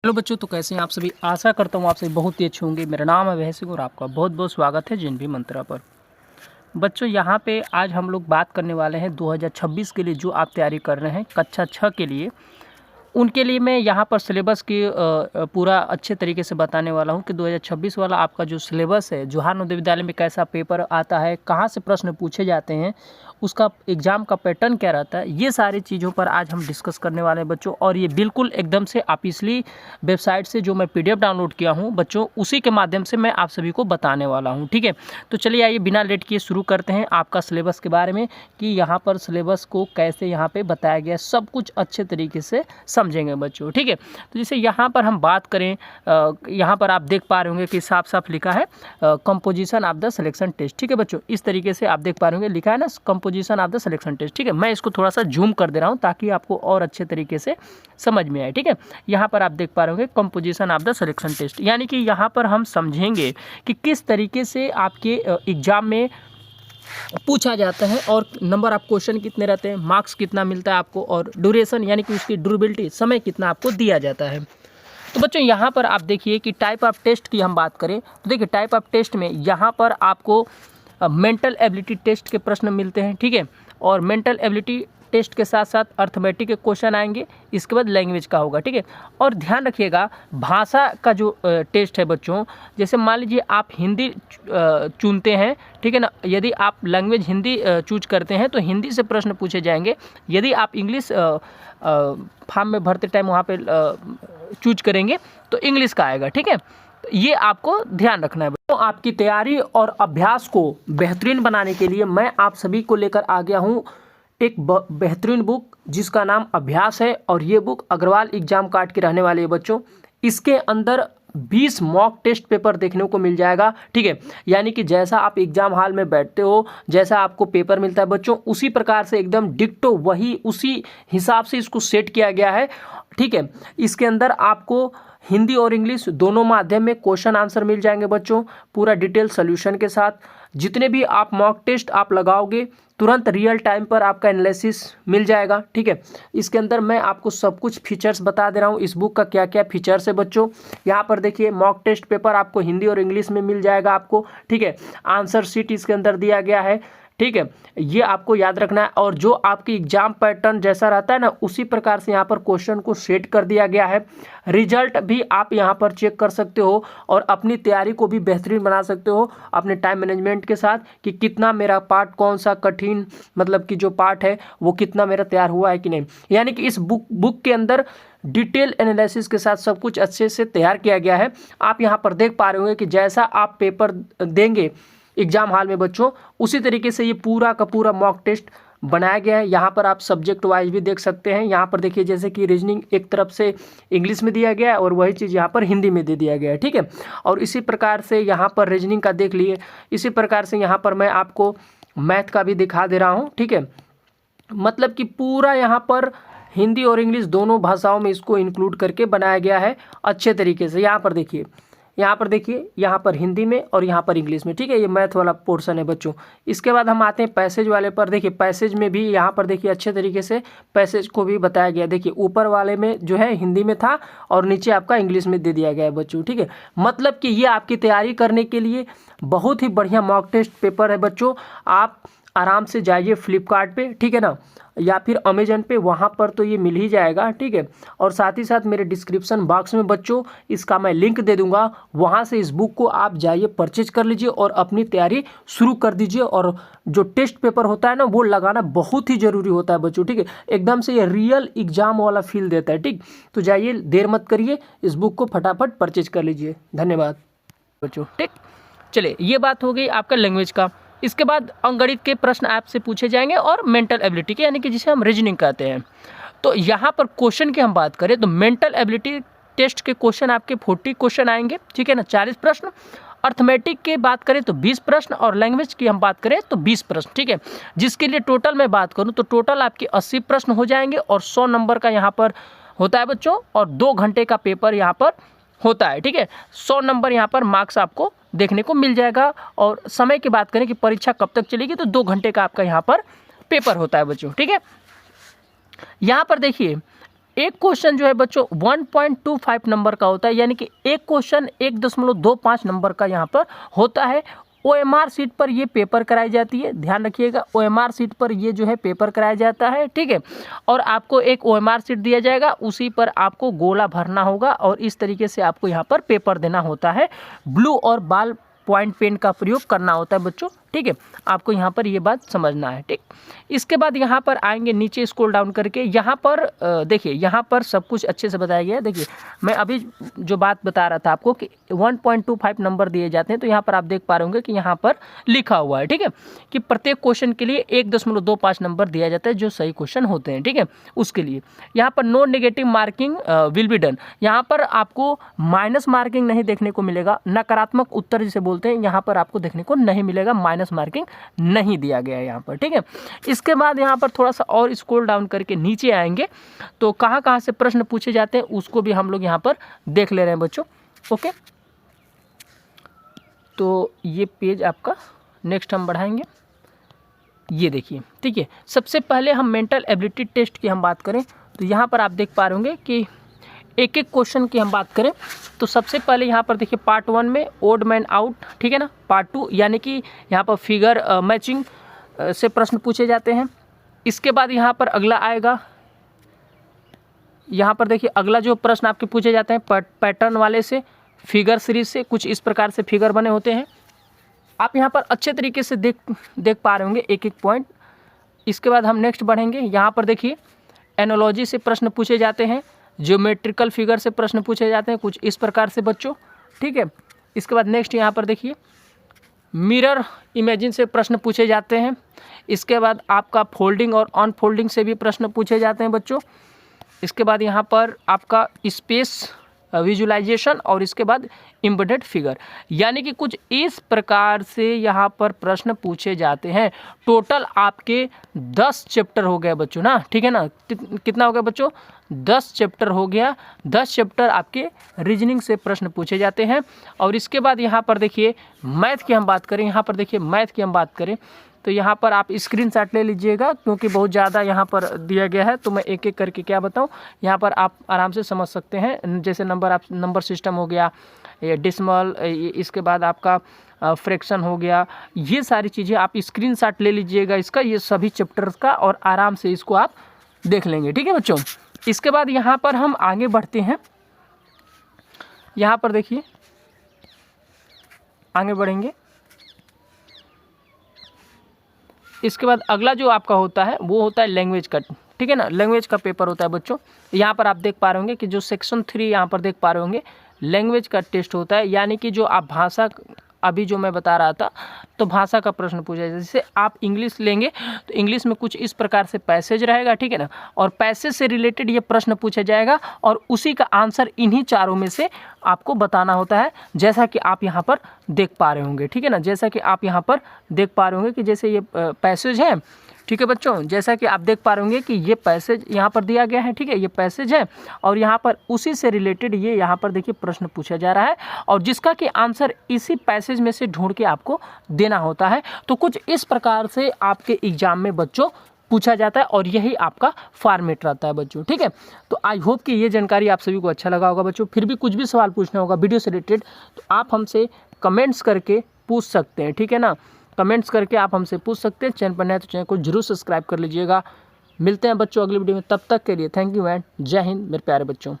Hello बच्चों, तो कैसे हैं आप सभी। आशा करता हूँ आप सभी बहुत ही अच्छे होंगे। मेरा नाम है वह सिंह और आपका बहुत बहुत स्वागत है जिन भी मंत्रा पर। बच्चों, यहाँ पे आज हम लोग बात करने वाले हैं 2026 के लिए जो आप तैयारी कर रहे हैं कक्षा 6 के लिए। उनके लिए मैं यहाँ पर सिलेबस की पूरा अच्छे तरीके से बताने वाला हूँ कि 2026 वाला आपका जो सिलेबस है, जवाहर नवोदय विद्यालय में कैसा पेपर आता है, कहाँ से प्रश्न पूछे जाते हैं, उसका एग्ज़ाम का पैटर्न क्या रहता है, ये सारी चीज़ों पर आज हम डिस्कस करने वाले हैं बच्चों। और ये बिल्कुल एकदम से ऑफिशियली वेबसाइट से जो मैं PDF डाउनलोड किया हूँ बच्चों, उसी के माध्यम से मैं आप सभी को बताने वाला हूँ। ठीक है, तो चलिए आइए बिना लेट किए शुरू करते हैं आपका सिलेबस के बारे में कि यहाँ पर सिलेबस को कैसे यहाँ पे बताया गया है, सब कुछ अच्छे तरीके से समझेंगे बच्चों। ठीक है, तो जैसे यहाँ पर हम बात करें, यहाँ पर आप देख पा रहे होंगे कि साफ साफ लिखा है composition of the selection test. ठीक है बच्चों, इस तरीके से आप देख पा रहे होंगे, लिखा है ना composition of the selection test. ठीक है, मैं इसको थोड़ा सा जूम कर दे रहा हूँ ताकि आपको और अच्छे तरीके से समझ में आए। ठीक है, यहाँ पर आप देख पा रहे होंगे composition of the selection test, यानी कि यहाँ पर हम समझेंगे कि किस तरीके से आपके एग्जाम में पूछा जाता है और नंबर ऑफ क्वेश्चन कितने रहते हैं, मार्क्स कितना मिलता है आपको, और ड्यूरेशन यानी कि उसकी ड्यूरेबिलिटी, समय कितना आपको दिया जाता है। तो बच्चों यहाँ पर आप देखिए कि टाइप ऑफ टेस्ट की हम बात करें तो देखिए टाइप ऑफ टेस्ट में यहाँ पर आपको मेंटल एबिलिटी टेस्ट के प्रश्न मिलते हैं। ठीक है, और मेंटल एबिलिटी टेस्ट के साथ साथ अर्थमेटिक के क्वेश्चन आएंगे, इसके बाद लैंग्वेज का होगा। ठीक है, और ध्यान रखिएगा भाषा का जो टेस्ट है बच्चों, जैसे मान लीजिए आप हिंदी चुनते हैं, ठीक है ना, यदि आप लैंग्वेज हिंदी चूज करते हैं तो हिंदी से प्रश्न पूछे जाएंगे। यदि आप इंग्लिश फॉर्म में भरते टाइम वहाँ पे चूज करेंगे तो इंग्लिश का आएगा। ठीक है, तो ये आपको ध्यान रखना है। तो आपकी तैयारी और अभ्यास को बेहतरीन बनाने के लिए मैं आप सभी को लेकर आ गया हूँ एक बेहतरीन बुक जिसका नाम अभ्यास है, और ये बुक अग्रवाल एग्जाम कार्ड की रहने वाली है बच्चों। इसके अंदर 20 मॉक टेस्ट पेपर देखने को मिल जाएगा। ठीक है, यानी कि जैसा आप एग्जाम हॉल में बैठते हो, जैसा आपको पेपर मिलता है बच्चों, उसी प्रकार से एकदम डिक्टो वही उसी हिसाब से इसको सेट किया गया है। ठीक है, इसके अंदर आपको हिंदी और इंग्लिश दोनों माध्यम में क्वेश्चन आंसर मिल जाएंगे बच्चों, पूरा डिटेल सोल्यूशन के साथ। जितने भी आप मॉक टेस्ट आप लगाओगे तुरंत रियल टाइम पर आपका एनालिसिस मिल जाएगा। ठीक है, इसके अंदर मैं आपको सब कुछ फीचर्स बता दे रहा हूँ, इस बुक का क्या क्या फीचर्स है बच्चों। यहाँ पर देखिए मॉक टेस्ट पेपर आपको हिंदी और इंग्लिश में मिल जाएगा आपको। ठीक है, आंसर शीट इसके अंदर दिया गया है। ठीक है, ये आपको याद रखना है, और जो आपकी एग्जाम पैटर्न जैसा रहता है ना, उसी प्रकार से यहाँ पर क्वेश्चन को सेट कर दिया गया है। रिजल्ट भी आप यहाँ पर चेक कर सकते हो और अपनी तैयारी को भी बेहतरीन बना सकते हो अपने टाइम मैनेजमेंट के साथ कि कितना मेरा पार्ट, कौन सा कठिन मतलब कि जो पार्ट है वो कितना मेरा तैयार हुआ है कि नहीं। यानी कि इस बुक के अंदर डिटेल एनालिसिस के साथ सब कुछ अच्छे से तैयार किया गया है। आप यहाँ पर देख पा रहे होंगे कि जैसा आप पेपर देंगे एग्जाम हॉल में बच्चों, उसी तरीके से ये पूरा का पूरा मॉक टेस्ट बनाया गया है। यहाँ पर आप सब्जेक्ट वाइज भी देख सकते हैं। यहाँ पर देखिए जैसे कि रीजनिंग एक तरफ से इंग्लिश में दिया गया है और वही चीज़ यहाँ पर हिंदी में दे दिया गया है। ठीक है, और इसी प्रकार से यहाँ पर रीजनिंग का देख लिए, इसी प्रकार से यहाँ पर मैं आपको मैथ का भी दिखा दे रहा हूँ। ठीक है, मतलब कि पूरा यहाँ पर हिंदी और इंग्लिश दोनों भाषाओं में इसको इंक्लूड करके बनाया गया है अच्छे तरीके से। यहाँ पर देखिए, यहाँ पर देखिए, यहाँ पर हिंदी में और यहाँ पर इंग्लिश में। ठीक है, ये मैथ वाला पोर्शन है बच्चों। इसके बाद हम आते हैं पैसेज वाले पर। देखिए पैसेज में भी यहाँ पर देखिए अच्छे तरीके से पैसेज को भी बताया गया। देखिए ऊपर वाले में जो है हिंदी में था और नीचे आपका इंग्लिश में दे दिया गया है बच्चों। ठीक है, मतलब कि ये आपकी तैयारी करने के लिए बहुत ही बढ़िया मॉक टेस्ट पेपर है बच्चों। आप आराम से जाइए फ्लिपकार्ट पे, ठीक है ना, या फिर अमेजन पे, वहाँ पर तो ये मिल ही जाएगा। ठीक है, और साथ ही साथ मेरे डिस्क्रिप्शन बॉक्स में बच्चों इसका मैं लिंक दे दूंगा, वहाँ से इस बुक को आप जाइए परचेज कर लीजिए और अपनी तैयारी शुरू कर दीजिए। और जो टेस्ट पेपर होता है ना, वो लगाना बहुत ही ज़रूरी होता है बच्चों। ठीक है, एकदम से ये रियल एग्जाम वाला फील देता है। ठीक, तो जाइए देर मत करिए, इस बुक को फटाफट परचेज कर लीजिए। धन्यवाद बच्चों। ठीक, चलिए ये बात हो गई आपका लैंग्वेज का। इसके बाद अंकगणित के प्रश्न आपसे पूछे जाएंगे और मेंटल एबिलिटी के, यानी कि जिसे हम रीजनिंग कहते हैं। तो यहाँ पर क्वेश्चन की हम बात करें तो मेंटल एबिलिटी टेस्ट के क्वेश्चन आपके 40 क्वेश्चन आएंगे। ठीक है ना, 40 प्रश्न। अर्थमेटिक की बात करें तो 20 प्रश्न, और लैंग्वेज की हम बात करें तो 20 प्रश्न। ठीक है, जिसके लिए टोटल मैं बात करूँ तो टोटल आपके 80 प्रश्न हो जाएंगे, और 100 नंबर का यहाँ पर होता है बच्चों, और 2 घंटे का पेपर यहाँ पर होता है। ठीक है, 100 नंबर यहाँ पर मार्क्स आपको देखने को मिल जाएगा। और समय की बात करें कि परीक्षा कब तक चलेगी तो 2 घंटे का आपका यहाँ पर पेपर होता है बच्चों। ठीक है, यहाँ पर देखिए एक क्वेश्चन जो है बच्चों 1.25 नंबर का होता है, यानी कि एक क्वेश्चन 1.25 नंबर का यहाँ पर होता है। OMR सीट पर ये पेपर कराई जाती है, ध्यान रखिएगा, OMR सीट पर ये जो है पेपर कराया जाता है, ठीक है। और आपको एक OMR सीट दिया जाएगा, उसी पर आपको गोला भरना होगा और इस तरीके से आपको यहाँ पर पेपर देना होता है। ब्लू और बॉल पॉइंट पेन का प्रयोग करना होता है बच्चों, ठीक है। आपको यहाँ पर ये बात समझना है, ठीक। इसके बाद यहाँ पर आएंगे नीचे स्क्रॉल डाउन करके, यहाँ पर देखिए, यहाँ पर सब कुछ अच्छे से बताया गया है। देखिए मैं अभी जो बात बता रहा था आपको कि 1.25 नंबर दिए जाते हैं, तो यहाँ पर आप देख पा रहे होंगे कि यहाँ पर लिखा हुआ है, ठीक है, कि प्रत्येक क्वेश्चन के लिए 1.25 नंबर दिया जाता है जो सही क्वेश्चन होते हैं, ठीक है। उसके लिए यहाँ पर no negative marking will be done, यहाँ पर आपको माइनस मार्किंग नहीं देखने को मिलेगा, नकारात्मक उत्तर जिसे बोलते हैं यहाँ पर आपको देखने को नहीं मिलेगा, माइनस मार्किंग नहीं दिया गया है यहाँ पर, ठीक है। इसके बाद यहाँ पर थोड़ा सा और स्क्रॉल डाउन करके नीचे आएंगे तो कहाँ कहाँ से प्रश्न पूछे जाते हैं उसको भी हम लोग यहाँ पर देख ले रहे हैं बच्चों, ओके। तो ये पेज आपका नेक्स्ट हम बढ़ाएंगे, ये देखिए, ठीक है। सबसे पहले हम मेंटल एबिलिटी टेस्ट की हम बात करें तो यहाँ पर आप देख पा रहे होंगे कि एक एक क्वेश्चन की हम बात करें तो सबसे पहले यहाँ पर देखिए पार्ट 1 में ओड मैन आउट, ठीक है ना। पार्ट 2 यानी कि यहाँ पर फिगर मैचिंग से प्रश्न पूछे जाते हैं। इसके बाद यहाँ पर अगला आएगा, यहाँ पर देखिए अगला जो प्रश्न आपके पूछे जाते हैं पैटर्न वाले से, फिगर सीरीज से, कुछ इस प्रकार से फिगर बने होते हैं। आप यहाँ पर अच्छे तरीके से देख पा रहे होंगे एक एक पॉइंट। इसके बाद हम नेक्स्ट बढ़ेंगे, यहाँ पर देखिए एनोलॉजी से प्रश्न पूछे जाते हैं, ज्योमेट्रिकल फिगर से प्रश्न पूछे जाते हैं, कुछ इस प्रकार से बच्चों, ठीक है। इसके बाद नेक्स्ट यहाँ पर देखिए मिरर इमेजिन से प्रश्न पूछे जाते हैं। इसके बाद आपका फोल्डिंग और अनफोल्डिंग से भी प्रश्न पूछे जाते हैं बच्चों। इसके बाद यहाँ पर आपका स्पेस विजुलाइजेशन और इसके बाद एम्बेडेड फिगर, यानी कि कुछ इस प्रकार से यहाँ पर प्रश्न पूछे जाते हैं। टोटल आपके 10 चैप्टर हो गए बच्चों ना, ठीक है ना। कितना हो गया बच्चों, 10 चैप्टर हो गया। 10 चैप्टर आपके रीजनिंग से प्रश्न पूछे जाते हैं। और इसके बाद यहाँ पर देखिए मैथ की हम बात करें, यहाँ पर देखिए मैथ की हम बात करें तो यहाँ पर आप स्क्रीनशॉट ले लीजिएगा क्योंकि बहुत ज़्यादा यहाँ पर दिया गया है, तो मैं एक एक करके क्या बताऊँ, यहाँ पर आप आराम से समझ सकते हैं। जैसे नंबर सिस्टम हो गया, ये डिसमल, इसके बाद आपका फ्रैक्शन हो गया, ये सारी चीज़ें आप स्क्रीनशॉट ले लीजिएगा इसका, ये सभी चैप्टर्स का, और आराम से इसको आप देख लेंगे, ठीक है बच्चों। इसके बाद यहाँ पर हम आगे बढ़ते हैं, यहाँ पर देखिए आगे बढ़ेंगे। इसके बाद अगला जो आपका होता है वो होता है लैंग्वेज का, ठीक है ना। लैंग्वेज का पेपर होता है बच्चों। यहाँ पर आप देख पा रहे होंगे कि जो सेक्शन 3 यहाँ पर देख पा रहे होंगे लैंग्वेज का टेस्ट होता है, यानी कि जो आप भाषा, अभी जो मैं बता रहा था तो भाषा का प्रश्न पूछा जाए। जैसे आप इंग्लिश लेंगे तो इंग्लिश में कुछ इस प्रकार से पैसेज रहेगा, ठीक है ना, और पैसेज से रिलेटेड ये प्रश्न पूछा जाएगा और उसी का आंसर इन्हीं चारों में से आपको बताना होता है, जैसा कि आप यहाँ पर देख पा रहे होंगे, ठीक है ना। जैसा कि आप यहाँ पर देख पा रहे होंगे कि जैसे ये पैसेज है, ठीक है बच्चों, जैसा कि आप देख पा रहे होंगे कि ये पैसेज यहाँ पर दिया गया है, ठीक है, ये पैसेज है और यहाँ पर उसी से रिलेटेड ये यहाँ पर देखिए प्रश्न पूछा जा रहा है और जिसका कि आंसर इसी पैसेज में से ढूंढ के आपको देना होता है। तो कुछ इस प्रकार से आपके एग्जाम में बच्चों पूछा जाता है और यही आपका फॉर्मेट रहता है बच्चों, ठीक है। तो आई होप कि ये जानकारी आप सभी को अच्छा लगा होगा बच्चों। फिर भी कुछ भी सवाल पूछना होगा वीडियो से रिलेटेड तो आप हमसे कमेंट्स करके पूछ सकते हैं, ठीक है ना। कमेंट्स करके आप हमसे पूछ सकते हैं। चैनल पर नए तो चैनल को जरूर सब्सक्राइब कर लीजिएगा। मिलते हैं बच्चों अगली वीडियो में, तब तक के लिए थैंक यू एंड जय हिंद मेरे प्यारे बच्चों।